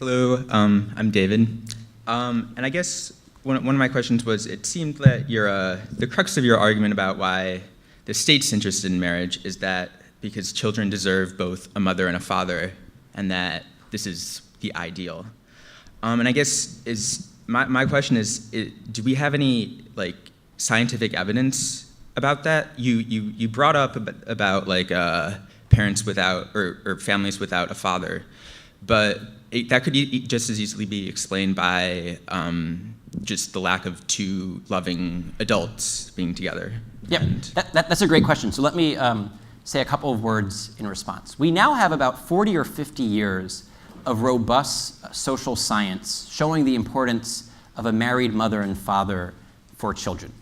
Hello, I'm David. And I guess one of my questions was, it seemed that the crux of your argument about why the state's interested in marriage is that because children deserve both a mother and a father, and that this is the ideal. And I guess my question is, do we have any scientific evidence about that? You brought up about parents without or families without a father, but that could just as easily be explained by just the lack of two loving adults being together. Yeah, that's a great question. So let me say a couple of words in response. We now have about 40 or 50 years of robust social science showing the importance of a married mother and father for children.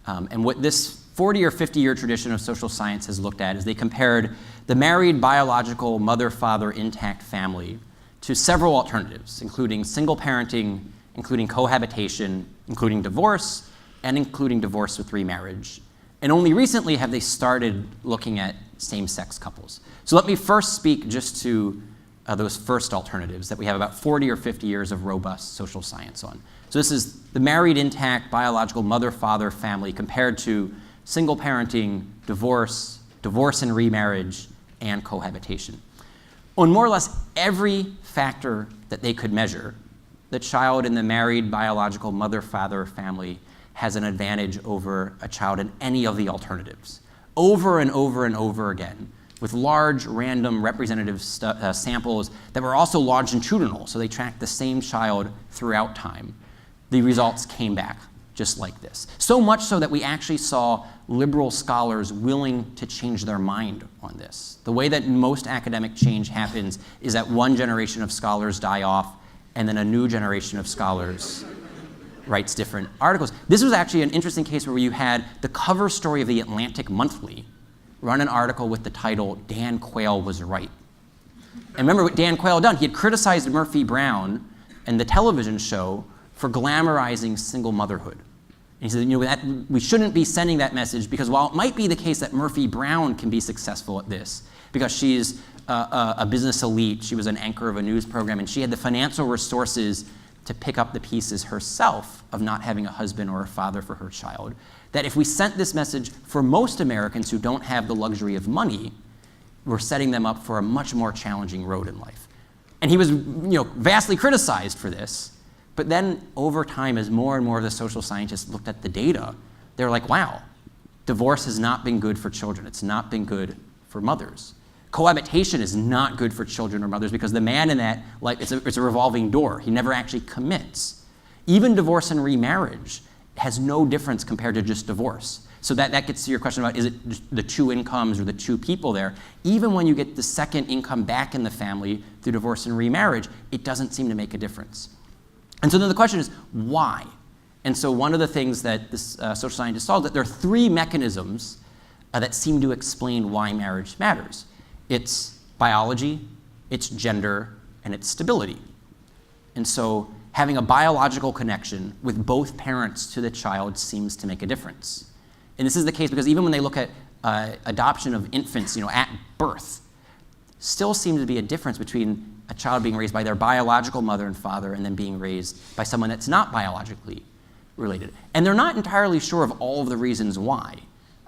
And what this 40 or 50-year tradition of social science has looked at is they compared the married biological mother-father intact family to several alternatives, including single parenting, including cohabitation, including divorce, and including divorce with remarriage. And only recently have they started looking at same-sex couples. So let me first speak just to those first alternatives that we have about 40 or 50 years of robust social science on. So this is the married intact biological mother-father family compared to single parenting, divorce and remarriage, and cohabitation. On more or less every factor that they could measure, the child in the married biological mother-father family has an advantage over a child in any of the alternatives, over and over and over again, with large random representative samples that were also longitudinal, so they tracked the same child throughout time. The results came back just like this. So much so that we actually saw liberal scholars willing to change their mind on this. The way that most academic change happens is that one generation of scholars die off, and then a new generation of scholars writes different articles. This was actually an interesting case where you had the cover story of the Atlantic Monthly run an article with the title, "Dan Quayle Was Right." And remember what Dan Quayle had done? He had criticized Murphy Brown and the television show for glamorizing single motherhood. And he said, we shouldn't be sending that message because while it might be the case that Murphy Brown can be successful at this, because she's a business elite, she was an anchor of a news program, and she had the financial resources to pick up the pieces herself of not having a husband or a father for her child, that if we sent this message for most Americans who don't have the luxury of money, we're setting them up for a much more challenging road in life. And he was vastly criticized for this. But then over time, as more and more of the social scientists looked at the data, they were like, wow, divorce has not been good for children. It's not been good for mothers. Cohabitation is not good for children or mothers because the man in that, it's a revolving door. He never actually commits. Even divorce and remarriage has no difference compared to just divorce. So that gets to your question about, is it just the two incomes or the two people there? Even when you get the second income back in the family through divorce and remarriage, it doesn't seem to make a difference. And so then the question is, why? And so one of the things that this social scientist saw, that there are three mechanisms that seem to explain why marriage matters. It's biology, it's gender, and it's stability. And so having a biological connection with both parents to the child seems to make a difference. And this is the case because even when they look at adoption of infants, at birth, still seems to be a difference between a child being raised by their biological mother and father and then being raised by someone that's not biologically related. And they're not entirely sure of all of the reasons why.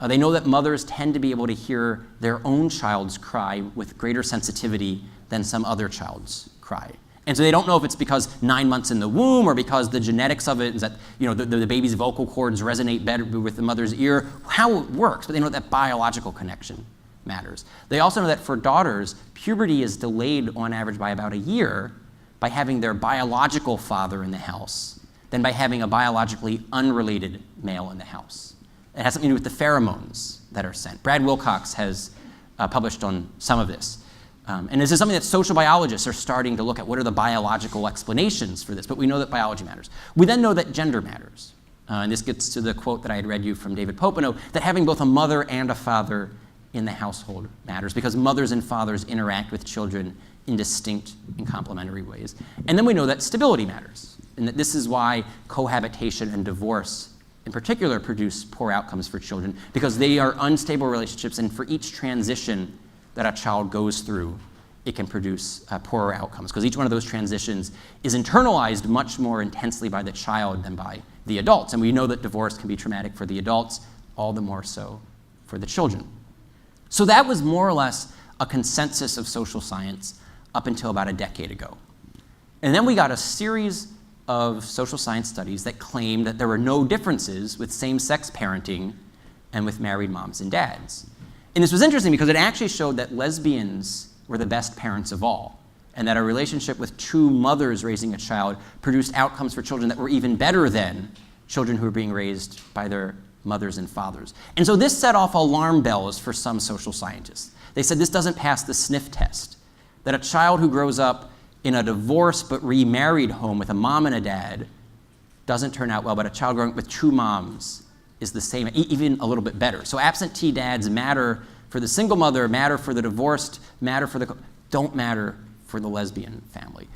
They know that mothers tend to be able to hear their own child's cry with greater sensitivity than some other child's cry. And so they don't know if it's because 9 months in the womb or because the genetics of it is that the baby's vocal cords resonate better with the mother's ear, how it works, but they know that biological connection matters. They also know that for daughters, puberty is delayed on average by about a year by having their biological father in the house than by having a biologically unrelated male in the house. It has something to do with the pheromones that are sent. Brad Wilcox has published on some of this. And this is something that social biologists are starting to look at. What are the biological explanations for this? But we know that biology matters. We then know that gender matters. And this gets to the quote that I had read you from David Popenoe, that having both a mother and a father in the household matters because mothers and fathers interact with children in distinct and complementary ways. And then we know that stability matters, and that this is why cohabitation and divorce in particular produce poor outcomes for children, because they are unstable relationships, and for each transition that a child goes through, it can produce poorer outcomes, because each one of those transitions is internalized much more intensely by the child than by the adults. And we know that divorce can be traumatic for the adults, all the more so for the children. So that was more or less a consensus of social science up until about a decade ago. And then we got a series of social science studies that claimed that there were no differences with same-sex parenting and with married moms and dads. And this was interesting because it actually showed that lesbians were the best parents of all, and that a relationship with two mothers raising a child produced outcomes for children that were even better than children who were being raised by their mothers and fathers. And so this set off alarm bells for some social scientists. They said this doesn't pass the sniff test, that a child who grows up in a divorced but remarried home with a mom and a dad doesn't turn out well, but a child growing up with two moms is the same, even a little bit better. So absentee dads matter for the single mother, matter for the divorced, matter for the, don't matter for the lesbian family.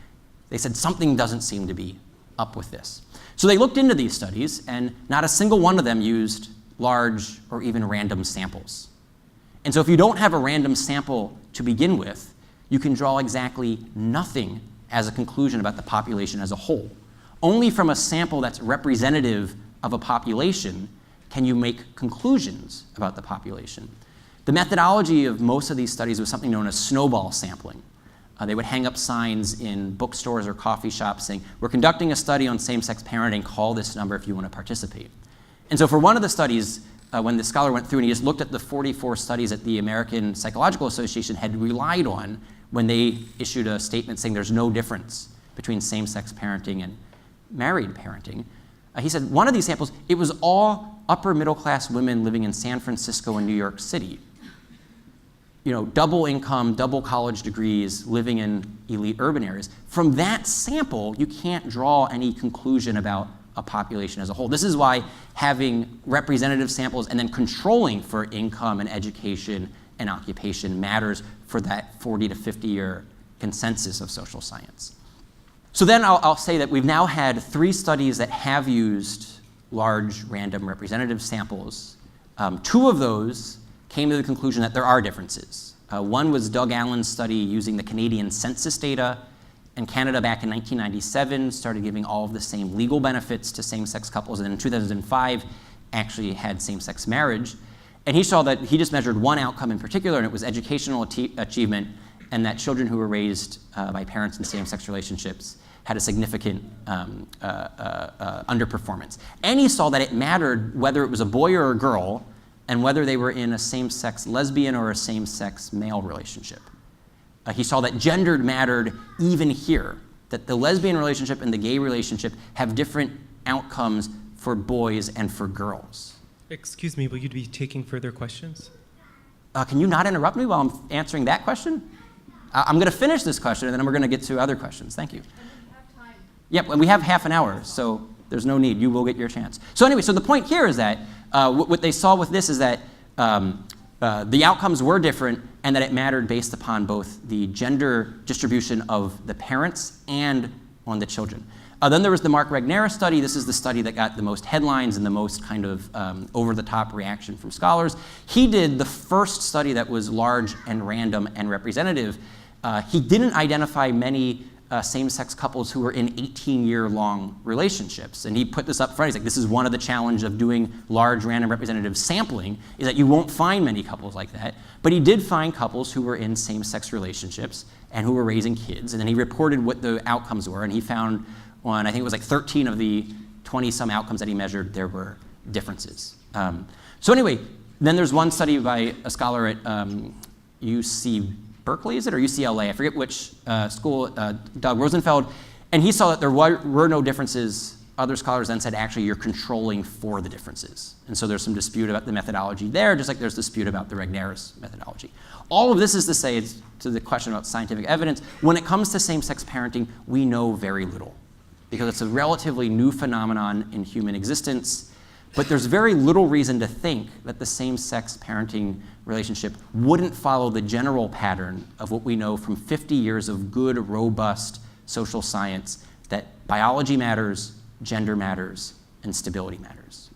They said something doesn't seem to be up with this. So they looked into these studies, and not a single one of them used large or even random samples. And so if you don't have a random sample to begin with, you can draw exactly nothing as a conclusion about the population as a whole. Only from a sample that's representative of a population can you make conclusions about the population. The methodology of most of these studies was something known as snowball sampling. They would hang up signs in bookstores or coffee shops saying, "We're conducting a study on same-sex parenting, call this number if you want to participate." And so for one of the studies, when the scholar went through and he just looked at the 44 studies that the American Psychological Association had relied on when they issued a statement saying there's no difference between same-sex parenting and married parenting, he said one of these samples, it was all upper middle-class women living in San Francisco and New York City. You know, double income, double college degrees, living in elite urban areas. From that sample, you can't draw any conclusion about a population as a whole. This is why having representative samples and then controlling for income and education and occupation matters for that 40 to 50 year consensus of social science. So then I'll say that we've now had 3 studies that have used large random representative samples. 2 of those came to the conclusion that there are differences. One was Doug Allen's study using the Canadian census data, and Canada back in 1997 started giving all of the same legal benefits to same-sex couples, and then in 2005 actually had same-sex marriage. And he saw that he just measured one outcome in particular, and it was educational achievement, and that children who were raised by parents in same-sex relationships had a significant underperformance. And he saw that it mattered whether it was a boy or a girl, and whether they were in a same-sex lesbian or a same-sex male relationship. He saw that gender mattered even here, that the lesbian relationship and the gay relationship have different outcomes for boys and for girls. Excuse me, will you be taking further questions? Can you not interrupt me while I'm answering that question? I'm going to finish this question, and then we're going to get to other questions. Thank you. And we have time. Yep, and we have half an hour, so there's no need. You will get your chance. So anyway, so the point here is that what they saw with this is that the outcomes were different, and that it mattered based upon both the gender distribution of the parents and on the children. Then there was the Mark Regnerus study. This is the study that got the most headlines and the most kind of over-the-top reaction from scholars. He did the first study that was large and random and representative. He didn't identify many same-sex couples who were in 18-year-long relationships. And he put this up front. He's like, this is one of the challenges of doing large, random, representative sampling, is that you won't find many couples like that. But he did find couples who were in same-sex relationships and who were raising kids. And then he reported what the outcomes were. And he found on, I think it was like 13 of the 20-some outcomes that he measured, there were differences. So anyway, then there's one study by a scholar at UC Berkeley, is it, or UCLA? I forget which school, Doug Rosenfeld, and he saw that there were no differences. Other scholars then said, actually, you're controlling for the differences. And so there's some dispute about the methodology there, just like there's dispute about the Regnerus methodology. All of this is to say, to the question about scientific evidence, when it comes to same-sex parenting, we know very little, because it's a relatively new phenomenon in human existence. But there's very little reason to think that the same-sex parenting relationship wouldn't follow the general pattern of what we know from 50 years of good, robust social science, that biology matters, gender matters, and stability matters.